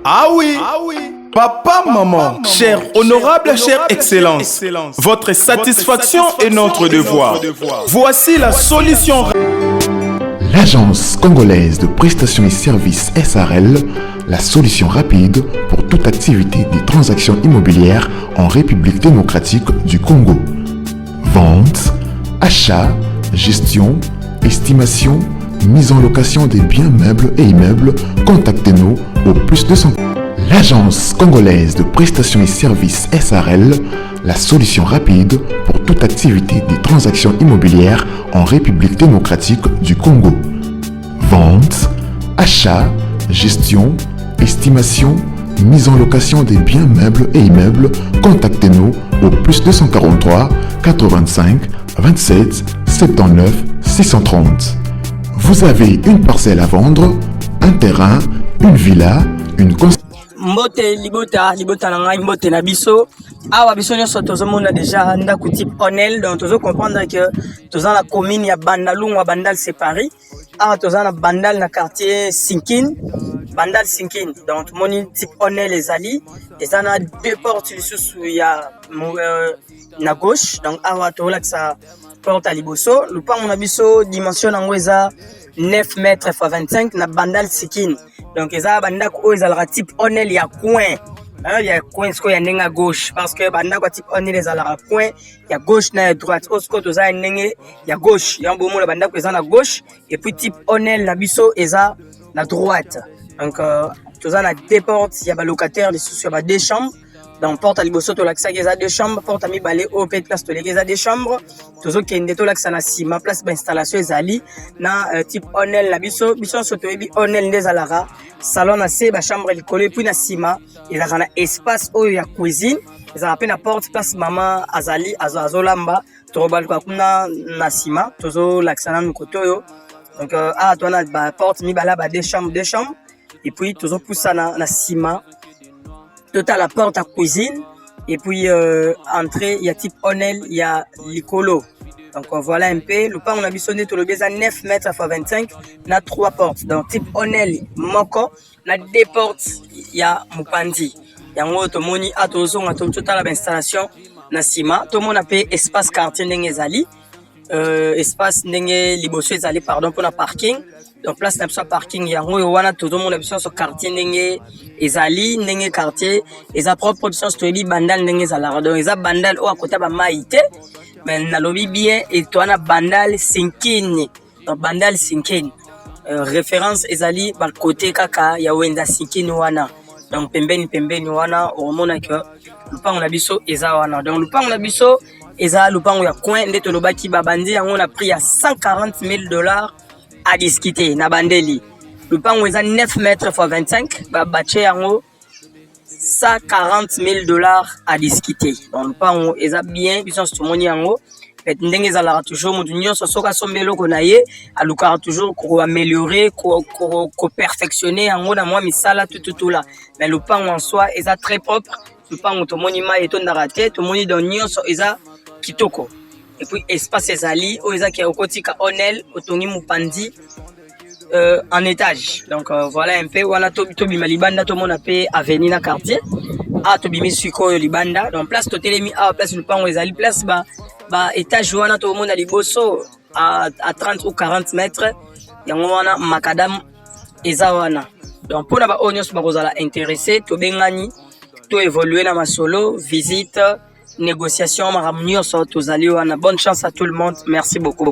Ah oui. Papa, maman, chère, honorable, chère excellence, votre satisfaction est notre devoir. Voici la solution. L'Agence congolaise de prestations et services SARL, la solution rapide pour toute activité des transactions immobilières en République démocratique du Congo. Vente, achat, gestion, estimation, mise en location des biens meubles et immeubles, contactez-nous au +200. L'Agence congolaise de prestations et services SARL, la solution rapide pour toute activité des transactions immobilières en République démocratique du Congo. Vente, achat, gestion, estimation, mise en location des biens meubles et immeubles, contactez-nous au +243 85 27 79 630. Vous avez une parcelle à vendre, un terrain, une villa, une construction. Mbote libota na ngai mbote na biso awa biso nyonso tozomona déjà ndako type Onel, donc tozo comprendre que toza na commune ya Bandalungwa Bandal séparé awa toza na Bandal na quartier Sinkine Bandal Sinkine, donc moni type Onel ezali eza na deux portes lisusu ya na gauche, donc awa tola que ça porte à liboso lupango na biso dimension nango eza 9 mètres x 25 na Bandal Sinkine. Donc eza bandako oyo ezalaka type Onel ya coin, ya coin siko ya ndenge à gauche, parce que bandako type Onel ezalaka coin ya gauche na ya droite, osko toza ndenge ya gauche ya mbomo la bandako eza na gauche et puis type Onel na biso eza na droite. Donc toza na deux portes ya ba locataire les sous ba deux chambres. Donc porte à liboso to laksa eza deux chambres, porte à mibale au pet place to eza deux chambres, tozo kende to laksa na sima place ba installation ezali na type Onel na biso soto ebi Onel ndezalaka salon na se ba chambre likolo et puis na sima ezalaka na espace oyo ya cuisine, ezalaka pe na porte place mama azali azolamba to balka kuna na sima tozo laksa na mikoto yo. Donc to na ba porte mibale ba deux chambres et puis tozo poussa na sima total la porte à cuisine et puis entrée il y a type Onel, il y a l'icolo. Donc voilà un peu le pan on a bisonné tout le à 9 mètres x 25 na 3 portes. Donc type Onel moko na deux portes il y a mupandi yango to moni atozo ngato total la installation na sima to mona pe espace quartier ndenge ezali espace ndenge liboso ezali pardon pour la parking. Donc place na parking yango yo wana todo mon option sur quartier ndenge ezali ndenge quartier eza propre option to ebi bandal ndenge ezala donc eza bandal o akota ba maite mais na lobi bien et to na bandal Sinkine, donc bandal Sinkine référence ezali ba côté kaka ya wenda Sinkine wana, donc pembeni wana o mona que lupango na biso eza wana, donc lupango na biso eza lupango ya coin ndeto lobaki ba bandi yango na prix ya $140,000 à discuter na bandeli. Le pan est à 9 mètres x 25, ba bache yango $140,000 à discuter. Donc le pan est à bien, bisons tout moni yango. Et ndenge zalara toujours mon union soka sombelo konaye, alukara toujours ko améliorer, ko perfectionner yango na moi misala tout là. Mais le pan en soi est très propre. Le pan to moni ma eto ndaraté, to moni dans union so eza kitoko. Et puis espace ezali o eza ki okotika Onel otongi mupandi en étage. Donc voilà un peu wana to bima libanda to mona pe avenue na quartier a to bimi suko libanda, donc place to telemi a place le pango ezali place ba étage wana to mona liboso à 30 ou 40 mètres yango wana makadam eza wana. Donc pour na ba onyos ba kozala intéressé to bengani to évoluer na masolo visite négociation maramnio so tozali wana. Bonne chance à tout le monde, merci beaucoup.